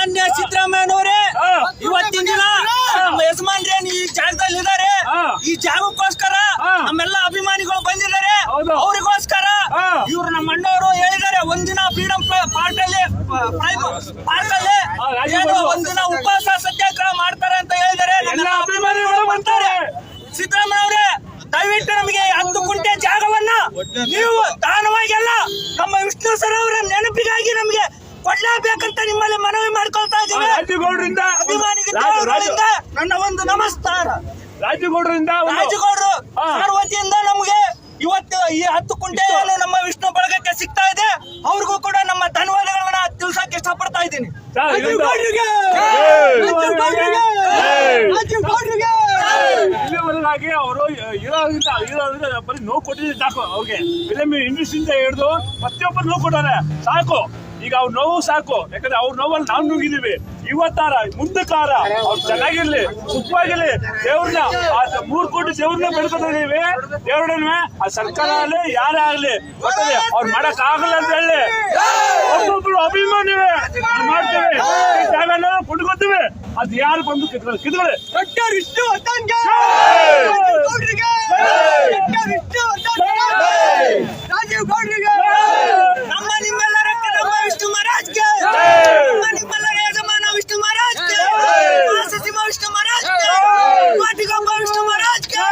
ಮಾನ್ಯ ಸಿದ್ದರಾಮಯ್ಯನವರೇ, ಇವತ್ತಿನ ದಿನ ನಮ್ಮ ಯಜಮಾನ್ರೇನ್ ಈ ಜಾಗದಲ್ಲಿ ಇದ್ದಾರೆ. ಈ ಜಾಗಕ್ಕೋಸ್ಕರ ನಮ್ಮೆಲ್ಲ ಅಭಿಮಾನಿಗಳು ಬಂದಿದ್ದಾರೆ. ಅವರಿಗೋಸ್ಕರ ಇವ್ರು ನಮ್ಮ ಅಣ್ಣವರು ಹೇಳಿದ್ದಾರೆ, ಒಂದಿನ ಫ್ರೀಡಂ ಪಾರ್ಕ್ ಅಲ್ಲಿ ಒಂದಿನ ಉಪವಾಸ ಸತ್ಯಾಗ್ರಹ ಮಾಡ್ತಾರೆ ಅಂತ ಹೇಳಿದ್ದಾರೆ. ಎಲ್ಲ ಅಭಿಮಾನಿಗಳು ಬರ್ತಾರೆ. ಸಿದ್ದರಾಮಯ್ಯ ಅವರೇ, ದಯವಿಟ್ಟು ನಮಗೆ 10 ಗುಂಟೆ ಜಾಗವನ್ನ ನೀವು ದಾನವಾಗಿ ಅಲ್ಲ, ನಮ್ಮ ವಿಷ್ಣು ಸರ್ ಅವರ ನೆನಪಿಗಾಗಿ ನಮಗೆ ಕೊಡ್ಲೇಬೇಕಂತ ನಿಮ್ಮಲ್ಲಿ ಮನವಿ ಮಾಡ್ಕೊಳ್ತಾ ಇದ್ದೀವಿ. ಅಭಿಮಾನಿಗಳಿಂದ ನನ್ನ ಒಂದು ನಮಸ್ಕಾರ. ರಾಜಗೌಡರು ಸರ್ ವತಿಯಿಂದ ನಮಗೆ ಇವತ್ತು ಈ 10 ಗುಂಟೆಯನ್ನು ನಮ್ಮ ವಿಷ್ಣು ಬಳಗಕ್ಕೆ ಸಿಗ್ತಾ ಇದೆ. ಅವ್ರಿಗೂ ಕೂಡ ನಮ್ಮ ಧನ್ಯವಾದಗಳನ್ನ ತಿಳಿಸಕ್ಕೆ ಇಷ್ಟಪಡ್ತಾ ಇದ್ದೀನಿ. ಇಲ್ಲಿವರೆಗಾಗಿ ಅವರು ಇರೋದ್ರಿಂದ ಬರೀ ನೋವು ಕೊಟ್ಟಿದ್ರೆ ಸಾಕು. ಅವ್ರಿಗೆ ಫಿಲಂ ಇಂಡಸ್ಟ್ರಿಯಿಂದ ಹಿಡಿದು ಪ್ರತಿಯೊಬ್ಬರು ನೋವು ಕೊಟ್ಟಾರೆ ಸಾಕು. ಈಗ ಅವ್ರ ನೋವು ಸಾಕು, ಯಾಕಂದ್ರೆ ಅವ್ರ ನೋವಲ್ಲಿ ನಾವು ನುಗ್ಗಿದೀವಿ. ಇವತ್ತಾರ ಮುಂದಕ್ಕಾರ ಅವ್ರು ಚೆನ್ನಾಗಿರ್ಲಿ, ಸುಖವಾಗಿರ್ಲಿ, ದೇವ್ರನ್ನ 3 ಕೋಟಿ ದೇವ್ರನ್ನ ಬೆಳ್ಕೊತಿದೀವಿ. ದೇವ್ರನ್ನ ಆ ಸರ್ಕಾರ ಆಗ್ಲಿ ಯಾರೇ ಆಗ್ಲಿ ಅವ್ರು ಮಾಡಕ್ ಆಗಲ್ಲ ಅಂತ ಹೇಳಿ ಒಬ್ಬೊಬ್ರು ಅಭಿಮಾನಿವೆ ಮಾಡ್ತೇವೆ, ಜಾಗನ ಕೊಂಡ್ಕೊತೀವಿ. ಅದ್ ಯಾರು ಬಂದು ಕಿತ್ಕೊಳ್ಳಿ. ರಾಜೀವ್ ಗೌಡ್ರಿಗೆ, ನಮ್ಮ ನಿಮ್ಮೆಲ್ಲರಕ್ಕೆ ನಮ್ಮ ವಿಷ್ಣು ಮಹಾರಾಜ್ಗೆ, ನಮ್ಮ ನಿಮ್ಮೆಲ್ಲರ ಯಜಮಾನ ವಿಷ್ಣು ಮಹಾರಾಜ್ಗೆ, ಸಚಿವ ವಿಷ್ಣು ಮಹಾರಾಜ್ಗೆ, ಕೋಟಿಗೊಬ್ಬ ವಿಷ್ಣು ಮಹಾರಾಜ್ಗೆ.